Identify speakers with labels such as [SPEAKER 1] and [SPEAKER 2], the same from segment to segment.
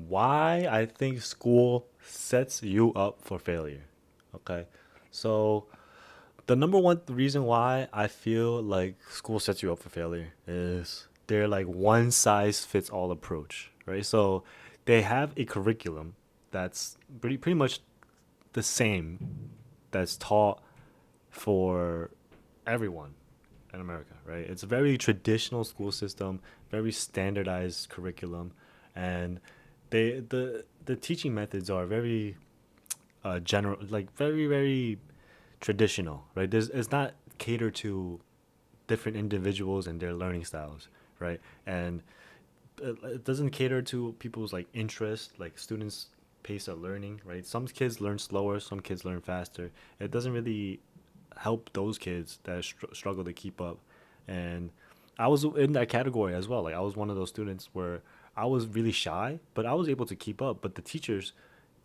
[SPEAKER 1] Why I think school sets you up for failure. Okay. So, the number one reason why I feel like school sets you up for failure is they're like one size fits all approach, right? So, they have a curriculum that's pretty much the same that's taught for everyone in America, right? It's a very traditional school system, very standardized curriculum, and the teaching methods are very general, like very traditional, right? It's not catered to different individuals and their learning styles, right? And it doesn't cater to people's like interest, like students' pace of learning, right? Some kids learn slower, some kids learn faster. It doesn't really help those kids that struggle to keep up. And I was in that category as well. Like I was one of those students where I was really shy, but I was able to keep up. But the teachers,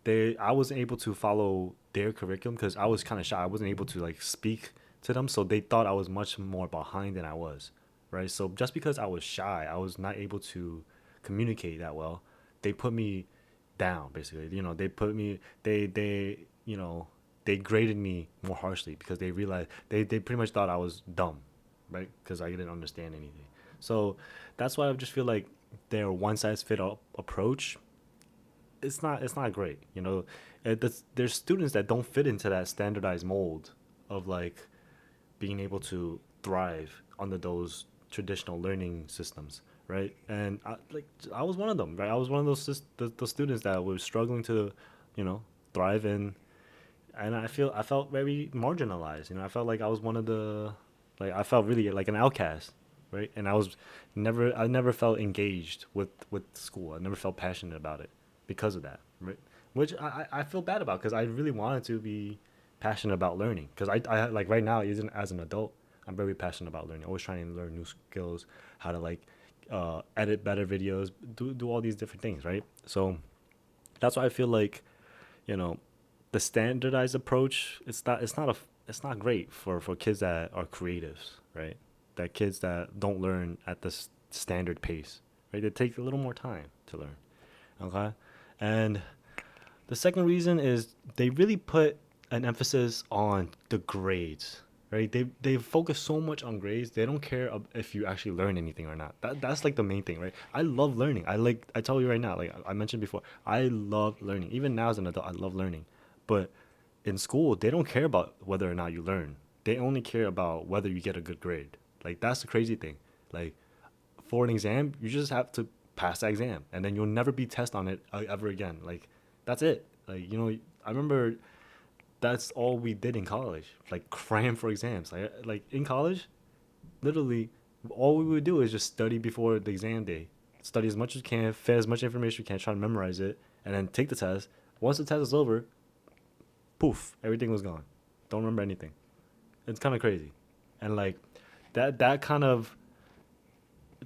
[SPEAKER 1] they I wasn't able to follow their curriculum because I was kind of shy. I wasn't able to like speak to them, so they thought I was much more behind than I was, right? So just because I was shy, I was not able to communicate that well. They put me down basically. They graded me more harshly because they realized they pretty much thought I was dumb, right? Because I didn't understand anything. So that's why I just feel like their one size fit all approach, it's not great. There's students that don't fit into that standardized mold of like being able to thrive under those traditional learning systems, right? And I was one of them, right? I was one of those students that was struggling to, you know, thrive in, and I felt very marginalized. I felt like I was one of the, like I felt really like an outcast, right? And I never felt engaged with school. I never felt passionate about it because of that, right? Which I feel bad about because I really wanted to be passionate about learning because I like right now, even as an adult, I'm very passionate about learning. Always trying to learn new skills, how to like edit better videos, do all these different things, right? So that's why I feel like, you know, the standardized approach, it's not great for kids that are creatives, right? That kids that don't learn at the standard pace, right? They take a little more time to learn. Okay. And the second reason is they really put an emphasis on the grades, right? They focus so much on grades. They don't care if you actually learn anything or not. That's like the main thing, right? I love learning. I tell you right now, like I mentioned before, I love learning. Even now as an adult, I love learning. But in school, they don't care about whether or not you learn. They only care about whether you get a good grade. Like that's the crazy thing. Like for an exam, you just have to pass the exam, and then you'll never be tested on it ever again. Like that's it. Like I remember that's all we did in college. Like cram for exams. Like in college, literally, all we would do is just study before the exam day. Study as much as you can, fit as much information you can, try to memorize it, and then take the test. Once the test is over, poof, everything was gone. Don't remember anything. It's kind of crazy, and like that kind of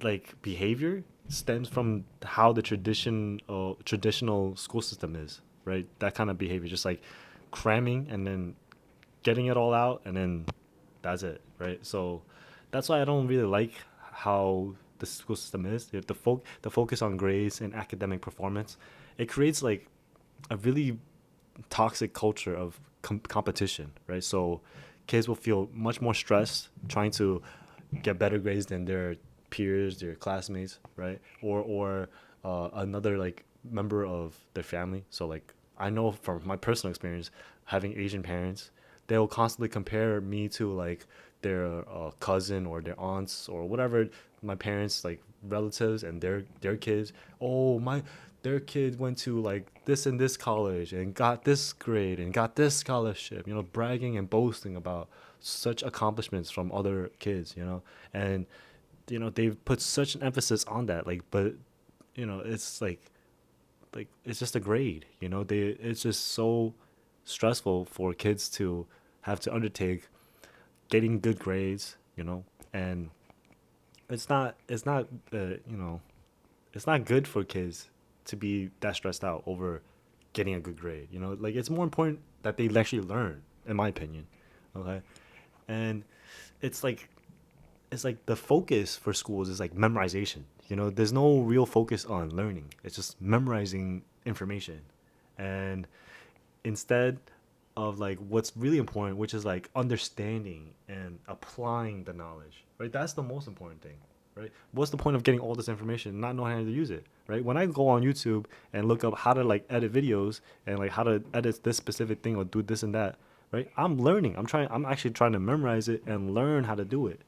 [SPEAKER 1] like behavior stems from how the traditional school system is, right? That kind of behavior, just like cramming and then getting it all out, and then that's it, right? So that's why I don't really like how the school system is. The focus on grades and academic performance, it creates like a really toxic culture of competition, right? So kids will feel much more stressed trying to get better grades than their peers, their classmates, right? Or another like member of their family. So like I know from my personal experience having Asian parents, they'll constantly compare me to like their cousin or their aunts or whatever, my parents like relatives and their kids. Oh my, their kid went to like this and this college and got this grade and got this scholarship. Bragging and boasting about such accomplishments from other kids. And they've put such an emphasis on that. Like, but it's like it's just a grade. It's just so stressful for kids to have to undertake getting good grades. And it's not it's not good for kids to be that stressed out over getting a good grade. Like it's more important that they actually learn, in my opinion. Okay. And it's like the focus for schools is like memorization. There's no real focus on learning. It's just memorizing information. And instead of like what's really important, which is like understanding and applying the knowledge, right? That's the most important thing, right? What's the point of getting all this information and not knowing how to use it, right? When I go on YouTube and look up how to like edit videos and like how to edit this specific thing or do this and that, right? I'm learning. I'm actually trying to memorize it and learn how to do it,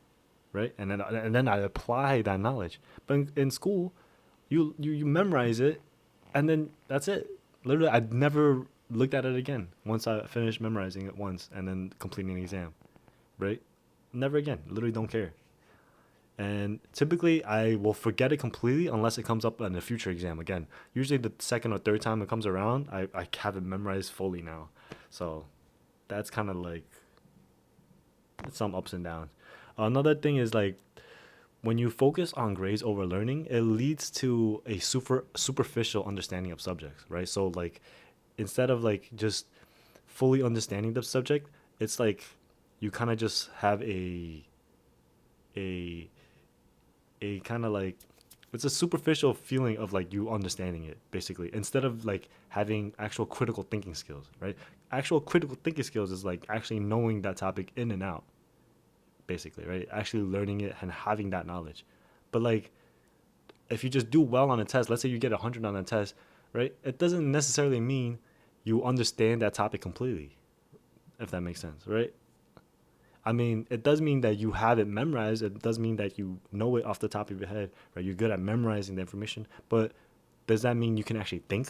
[SPEAKER 1] right? And then I apply that knowledge. But in school, you memorize it, and then that's it. Literally, I never looked at it again once I finished memorizing it once and then completing the exam, right? Never again. Literally don't care. And typically, I will forget it completely unless it comes up in a future exam again. Usually, the second or third time it comes around, I have it memorized fully now. So that's kind of like some ups and downs. Another thing is like when you focus on grades over learning, it leads to a superficial understanding of subjects, right? So like instead of like just fully understanding the subject, it's like you kind of just have a a kind of like it's a superficial feeling of like you understanding it basically instead of like having actual critical thinking skills, right? Actual critical thinking skills is like actually knowing that topic in and out, basically, right? Actually learning it and having that knowledge. But like if you just do well on a test, let's say you get 100 on a test, right? It doesn't necessarily mean you understand that topic completely, if that makes sense, right? I mean, it does mean that you have it memorized. It does mean that you know it off the top of your head, right? You're good at memorizing the information. But does that mean you can actually think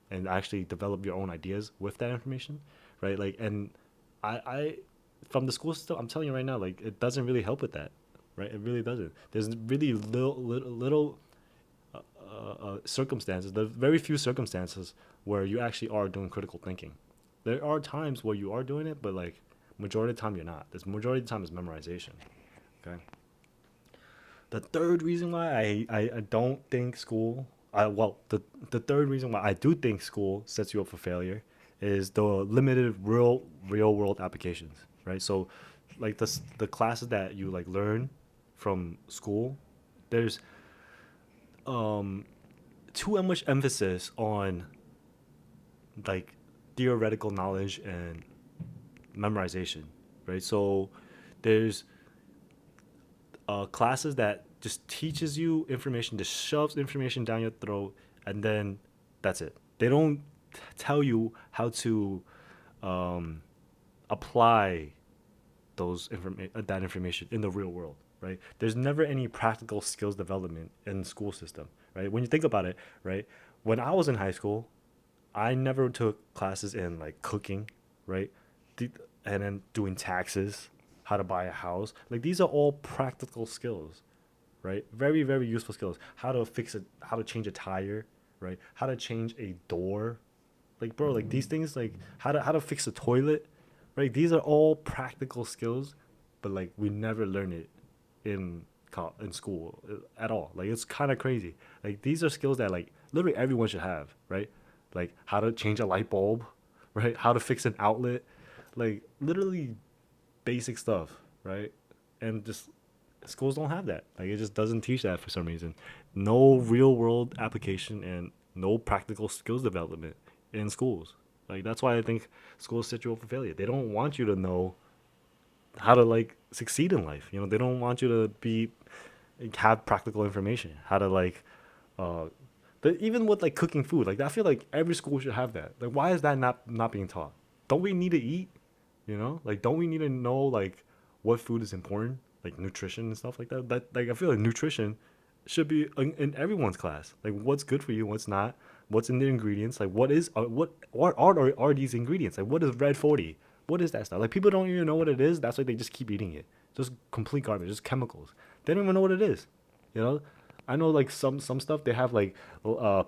[SPEAKER 1] and actually develop your own ideas with that information, right? Like, and I from the school system, I'm telling you right now, like, it doesn't really help with that, right? It really doesn't. There's really little circumstances, the very few circumstances where you actually are doing critical thinking. There are times where you are doing it, but like majority of the time you're not. This majority of the time is memorization. Okay. The third reason why I don't think school, the third reason why I do think school sets you up for failure is the limited real world applications, right? So, like the classes that you like learn from school, there's too much emphasis on like theoretical knowledge and memorization, right? So there's classes that just teaches you information, just shoves information down your throat, and then that's it. They don't tell you how to um, apply that information in the real world, right? There's never any practical skills development in the school system, right? When you think about it, right? When I was in high school, I never took classes in like cooking, right? And then doing taxes, how to buy a house. Like these are all practical skills, right? Very, very useful skills. How to fix it, how to change a tire, right? How to change a door. Like bro, like these things like how to fix a toilet, right? These are all practical skills, but like we never learn it in in school at all. Like it's kind of crazy. Like these are skills that like literally everyone should have, right? Like how to change a light bulb, right? How to fix an outlet, like literally basic stuff, right? And just schools don't have that. Like it just doesn't teach that for some reason. No real world application and no practical skills development in schools. Like that's why I think schools set you up for failure. They don't want you to know how to like succeed in life. They don't want you to be have practical information. How to like uh but even with like cooking food, like I feel like every school should have that. Like why is that not being taught? Don't we need to eat? Like don't we need to know like what food is important, like nutrition and stuff like that? That like I feel like nutrition should be in everyone's class. Like what's good for you, what's not, what's in the ingredients, like what are these ingredients? Like what is red 40? What is that stuff? Like people don't even know what it is. That's why they just keep eating it. Just complete garbage, just chemicals. They don't even know what it is. You know, I know like some stuff they have like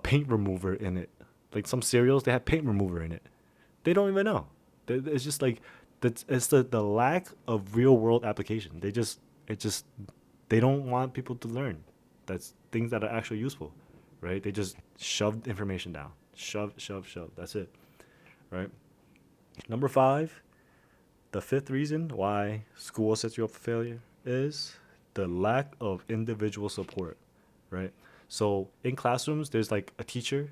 [SPEAKER 1] paint remover in it. Like some cereals they have paint remover in it. They don't even know. It's just like it's the lack of real world application. It just they don't want people to learn. That's things that are actually useful, right? They just shoved information down. Shove, shove, shove. That's it, right? Number five, the fifth reason why school sets you up for failure is the lack of individual support, right? So in classrooms, there's like a teacher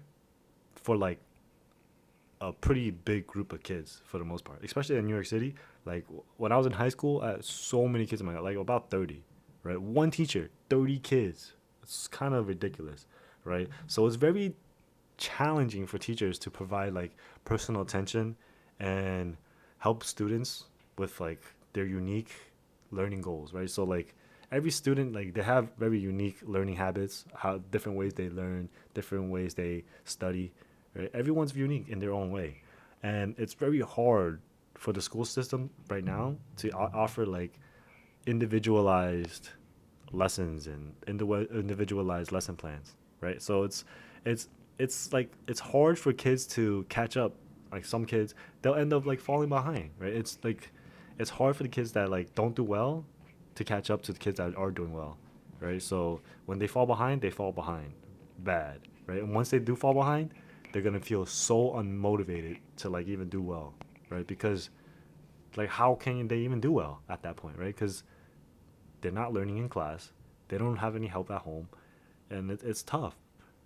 [SPEAKER 1] for like a pretty big group of kids for the most part, especially in New York City. Like when I was in high school, I had so many kids in my like about 30, right? One teacher, 30 kids. It's kind of ridiculous, right? So it's very challenging for teachers to provide like personal attention and help students with like their unique learning goals, right? So like every student like they have very unique learning habits, how different ways they learn, different ways they study, right? Everyone's unique in their own way. And it's very hard for the school system right now to offer like individualized lessons and individualized lesson plans, right? So it's it's like it's hard for kids to catch up. Like some kids, they'll end up like falling behind, right? It's like it's hard for the kids that like don't do well to catch up to the kids that are doing well, right? So when they fall behind, bad, right? And once they do fall behind, they're gonna feel so unmotivated to like even do well, right? Because like how can they even do well at that point, right? Because they're not learning in class, they don't have any help at home, and it's tough,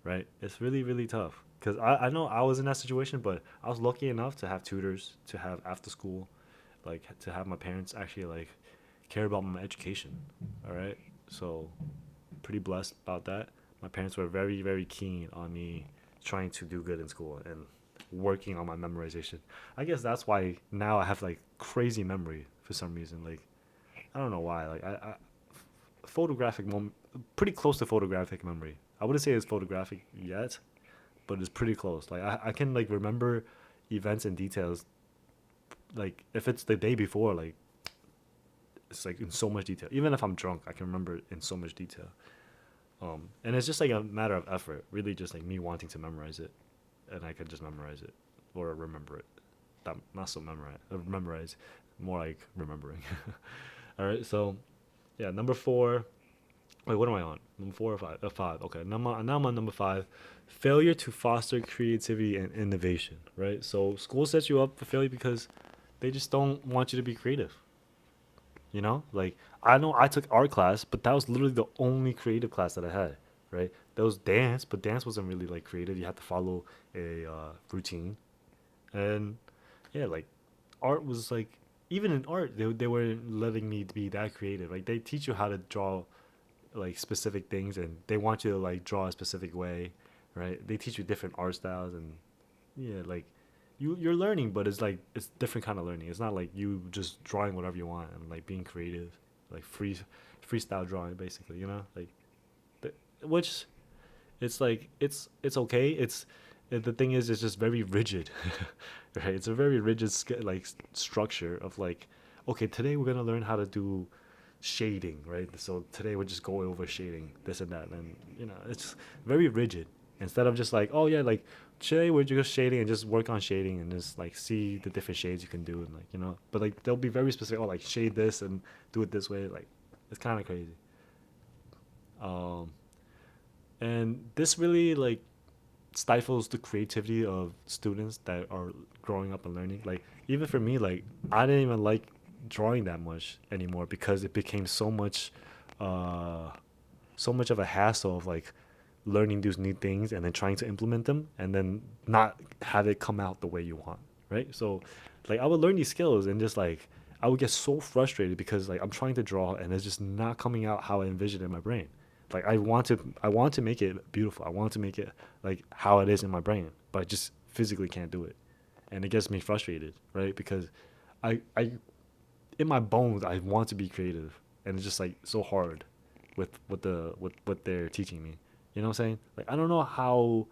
[SPEAKER 1] right? It's really really tough. Because I know I was in that situation, but I was lucky enough to have tutors, to have after school, like to have my parents actually like care about my education. All right, so pretty blessed about that. My parents were very very keen on me trying to do good in school and working on my memorization. I guess that's why now I have like crazy memory for some reason. Like I don't know why. Like I photographic moment, pretty close to photographic memory. I wouldn't say it's photographic yet, but it's pretty close. Like I can like remember events and details. Like if it's the day before, like it's like in so much detail. Even if I'm drunk, I can remember it in so much detail. And it's just like a matter of effort, really, just like me wanting to memorize it, and I could just memorize it or remember it. Not so memorize, more like remembering. All right, so yeah, number four. Wait, what am I on? Number four or five? Five. Okay, now I'm on number five. Failure to foster creativity and innovation. Right. So school sets you up for failure because they just don't want you to be creative. You know, like I know I took art class, but that was literally the only creative class that I had. Right. There was dance, but dance wasn't really like creative. You had to follow a routine, and yeah, like art was like even in art they weren't letting me be that creative. Like they teach you how to draw like specific things and they want you to like draw a specific way, right? They teach you different art styles and yeah, like you're learning, but it's like it's different kind of learning. It's not like you just drawing whatever you want and like being creative, like freestyle drawing basically, you know? Like which it's like it's okay. The thing is it's just very rigid. Right? It's a very rigid like structure of like okay, today we're going to learn how to do shading, right? So today we're just going over shading, this and that, and you know, it's very rigid. Instead of just like, oh yeah, like today we're just shading and just work on shading and just like see the different shades you can do and like you know, but like they'll be very specific. Oh, like shade this and do it this way. Like it's kind of crazy. Um, and this really like stifles the creativity of students that are growing up and learning. Like even for me, like I didn't even like drawing that much anymore because it became uh, so much of a hassle of like learning these new things and then trying to implement them and then not have it come out the way you want, right? So like I would learn these skills and just like I would get so frustrated because like I'm trying to draw and it's just not coming out how I envisioned in my brain. Like I want to make it beautiful. I want to make it like how it is in my brain, but I just physically can't do it. And it gets me frustrated, right? Because I in my bones I want to be creative and it's just like so hard with what they're teaching me. You know what I'm saying? Like I don't know how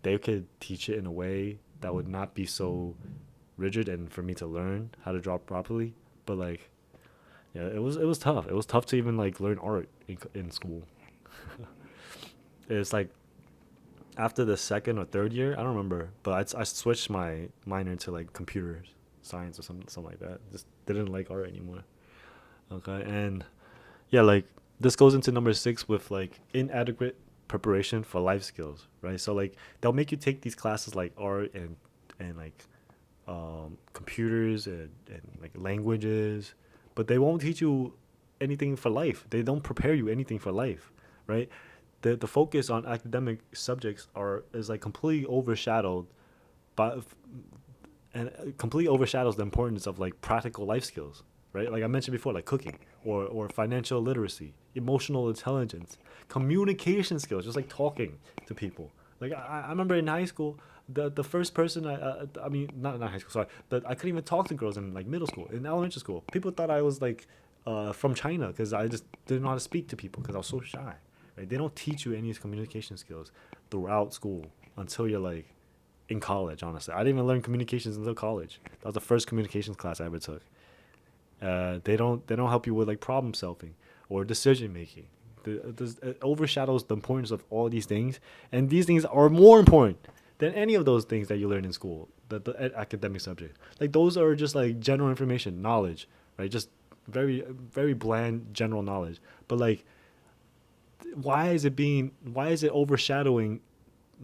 [SPEAKER 1] they could teach it in a way that would not be so rigid and for me to learn how to draw properly. But like yeah, it was tough. It was tough to even like learn art in school. It's like after the second or third year, I don't remember, but I switched my minor to like computer science or something like that. Just didn't like art anymore. Okay, and yeah, like this goes into number six with like inadequate preparation for life skills, right? So like they'll make you take these classes like art and like computers and like languages, but they won't teach you anything for life. They don't prepare you anything for life, right? the focus on academic subjects are is like completely overshadowed by and completely overshadows the importance of like practical life skills, right? Like I mentioned before, like cooking or financial literacy, emotional intelligence, communication skills, just like talking to people. Like I remember in high school, the first person I mean not high school, sorry, but I couldn't even talk to girls in like middle school, in elementary school. People thought I was like from China because I just didn't know how to speak to people because I was so shy. Right? They don't teach you any communication skills throughout school until you're like in college. Honestly, I didn't even learn communications until college. That was the first communications class I ever took. They don't help you with like problem solving or decision making. It overshadows the importance of all these things, and these things are more important than any of those things that you learn in school. The academic subject, like those are just like general information, knowledge, right? Just very bland general knowledge. But like, why is it overshadowing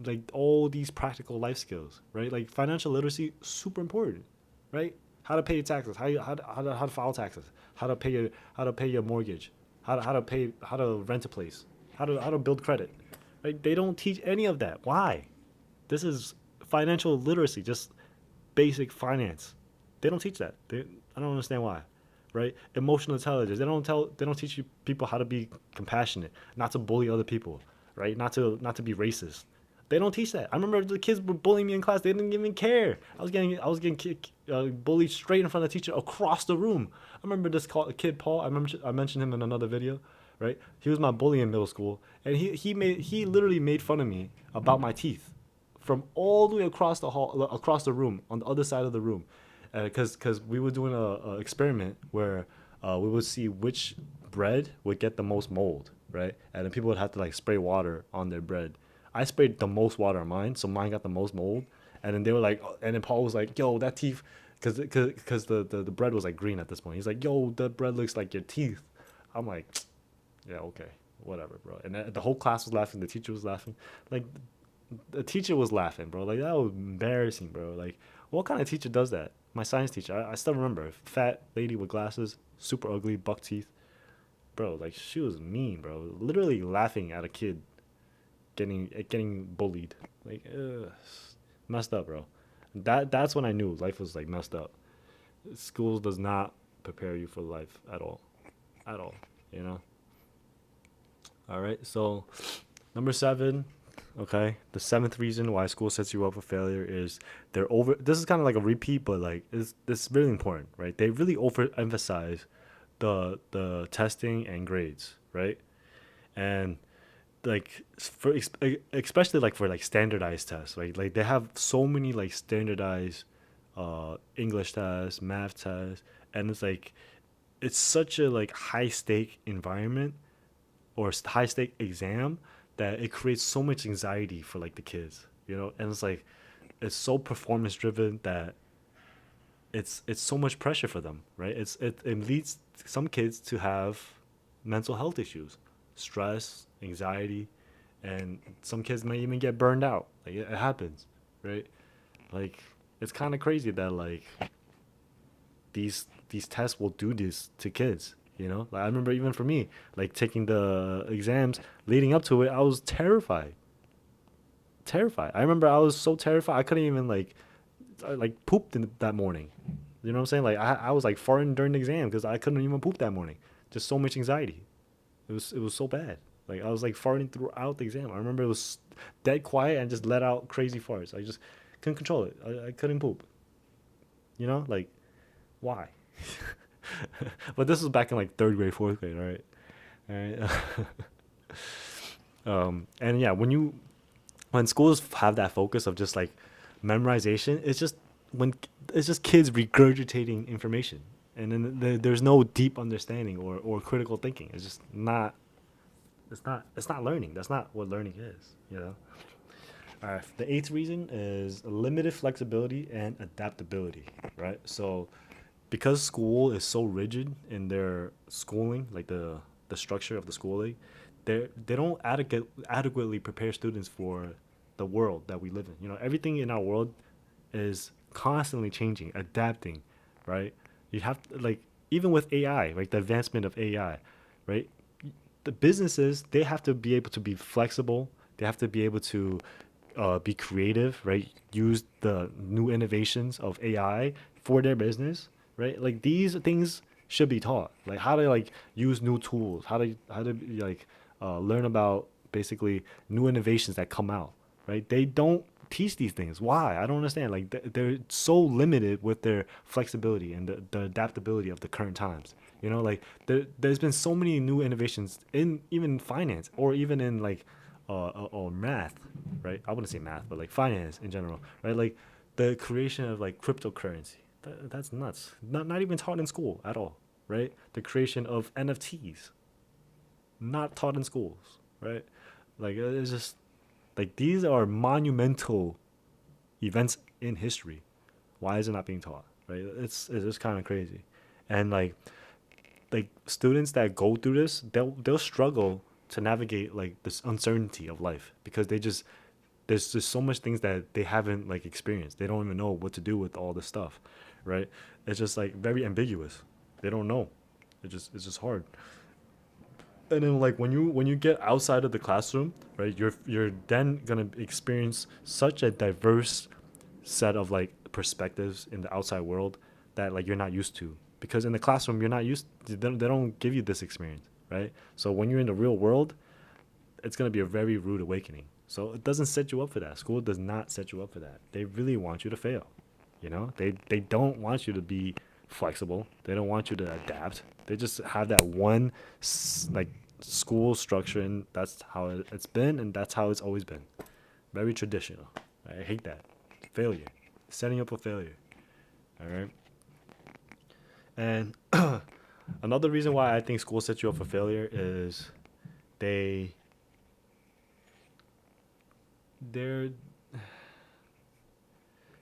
[SPEAKER 1] like all these practical life skills, right? Like financial literacy, super important, right? How to pay your taxes, how to file taxes, how to pay your mortgage, how to rent a place, how to build credit, right? They don't teach any of that. Why? This is financial literacy, just basic finance. They don't teach that. I don't understand why, right? Emotional intelligence. They don't teach you people how to be compassionate, not to bully other people, right? Not to be racist. They don't teach that. I remember the kids were bullying me in class. They didn't even care. I was getting bullied straight in front of the teacher across the room. I remember this kid Paul. I mentioned him in another video, right? He was my bully in middle school, and he literally made fun of me about my teeth from all the way across the hall, across the room, on the other side of the room, because we were doing a experiment where we would see which bread would get the most mold, right? And then people would have to like spray water on their bread. I sprayed the most water on mine, so mine got the most mold. And then they were like, and then Paul was like, "Yo, that teeth," because the bread was like green at this point. He's like, "Yo, the bread looks like your teeth." I'm like, "Yeah, okay, whatever, bro." And the whole class was laughing. The teacher was laughing. Like the teacher was laughing, bro. Like that was embarrassing, bro. Like what kind of teacher does that? My science teacher, I still remember, fat lady with glasses, super ugly, buck teeth, bro. Like she was mean, bro. Literally laughing at a kid getting bullied. Like ugh, messed up, bro. That's when I knew life was like messed up. School does not prepare you for life at all. You know. All right. So number seven, okay, the seventh reason why school sets you up for failure is they're over. This is kind of like a repeat, but like it's really important, right? They really overemphasize the testing and grades, right? And like especially like for like standardized tests, right? Like they have so many like standardized English tests, math tests, and it's like it's such a like high stake environment or high stake exam that it creates so much anxiety for like the kids, you know. And it's like it's so performance driven that it's so much pressure for them, right? It leads some kids to have mental health issues, stress, anxiety, and some kids may even get burned out. Like it happens, right? Like it's kind of crazy that like these tests will do this to kids. You know, like I remember even for me, like taking the exams leading up to it, I was terrified. Terrified. I remember I was so terrified I couldn't even like I, like pooped that morning. You know what I'm saying? Like I was like farting during the exam because I couldn't even poop that morning. Just so much anxiety. It was so bad. Like I was like farting throughout the exam. I remember it was dead quiet and just let out crazy farts. I just couldn't control it. I couldn't poop. You know, like why? But this was back in like third grade, fourth grade, right? All right. And yeah, when schools have that focus of just like memorization, when it's just kids regurgitating information, and then there's no deep understanding or critical thinking. It's just not. It's not learning. That's not what learning is. You know. All right. The eighth reason is limited flexibility and adaptability. Right. So because school is so rigid in their schooling, like the structure of the schooling, they don't adequately prepare students for the world that we live in. You know, everything in our world is constantly changing, adapting, right? You have to, like even with AI, like the advancement of AI, right? the businesses, they have to be able to be flexible. They have to be able to be creative, right? Use the new innovations of AI for their business, right? Like these things should be taught, like how to like use new tools, how to like learn about basically new innovations that come out, right? They don't teach these things. Why? I don't understand. Like they're so limited with their flexibility and the adaptability of the current times. You know, like there's been so many new innovations in even finance or even in like or math, right? I wouldn't say math, but like finance in general, right? Like the creation of like cryptocurrency. That's nuts. Not even taught in school at all, right? The creation of NFTs, not taught in schools, right? Like it's just like these are monumental events in history. Why is it not being taught, right? It's just kind of crazy, and like students that go through this, they'll struggle to navigate like this uncertainty of life because they just there's just so much things that they haven't like experienced. They don't even know what to do with all this stuff, right? It's just like very ambiguous. They don't know. It's just hard. And then like when you get outside of the classroom, right? You're then gonna experience such a diverse set of like perspectives in the outside world that like you're not used to because in the classroom you're not used they don't give you this experience, right? So when you're in the real world, it's going to be a very rude awakening. So it doesn't set you up for that. School does not set you up for that. They really want you to fail. You know, they don't want you to be flexible. They don't want you to adapt. They just have that one like school structure, and that's how it's been, and that's how it's always been. Very traditional. I hate that. Failure, setting up for failure. All right. And another reason why I think school sets you up for failure is they they're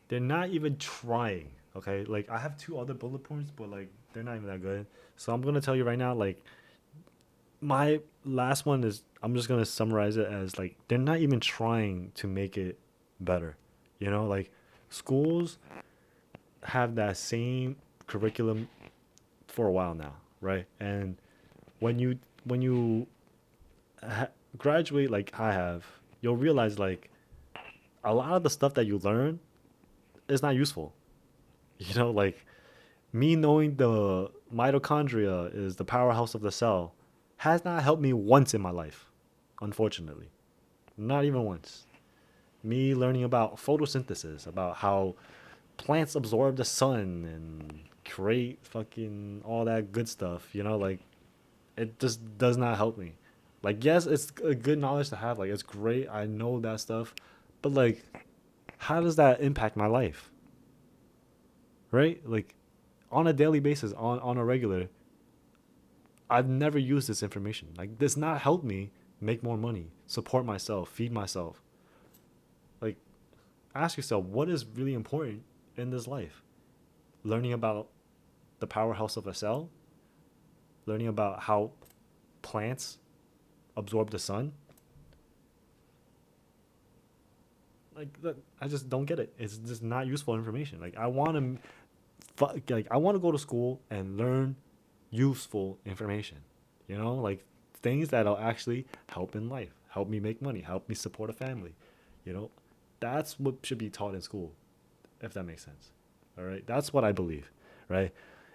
[SPEAKER 1] they're not even trying. Okay, like I have two other bullet points, but like they're not even that good. So I'm gonna tell you right now, like my last one is I'm just gonna summarize it as like they're not even trying to make it better. You know, like schools have that same curriculum for a while now, right? And when you ha- graduate like I have, you'll realize like a lot of the stuff that you learn is not useful. You know, like me knowing the mitochondria is the powerhouse of the cell has not helped me once in my life, unfortunately. Not even once. Me learning about photosynthesis, about how plants absorb the sun and create fucking all that good stuff, you know, like it just does not help me. Like, yes, it's a good knowledge to have. Like, it's great. I know that stuff. But, like, how does that impact my life? Right? Like, on a daily basis, on a regular, I've never used this information. Like, this not help me make more money, support myself, feed myself. Like, ask yourself, what is really important in this life? Learning about the powerhouse of a cell, learning about how plants absorb the sun. Like, I just don't get it. It's just not useful information. Like, I want to go to school and learn useful information. You know, like things that'll actually help in life, help me make money, help me support a family. You know, that's what should be taught in school, if that makes sense. All right, that's what I believe, right?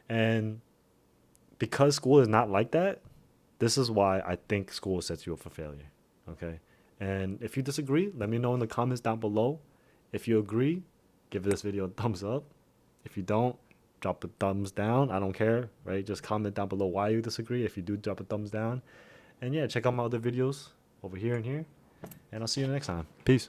[SPEAKER 1] And because school is not like that, this is why I think school sets you up for failure. Okay, and if you disagree, let me know in the comments down below. If you agree, give this video a thumbs up. If you don't, drop a thumbs down. I don't care, right? Just comment down below why you disagree. If you do, drop a thumbs down. And yeah, check out my other videos over here and here. And I'll see you next time. Peace.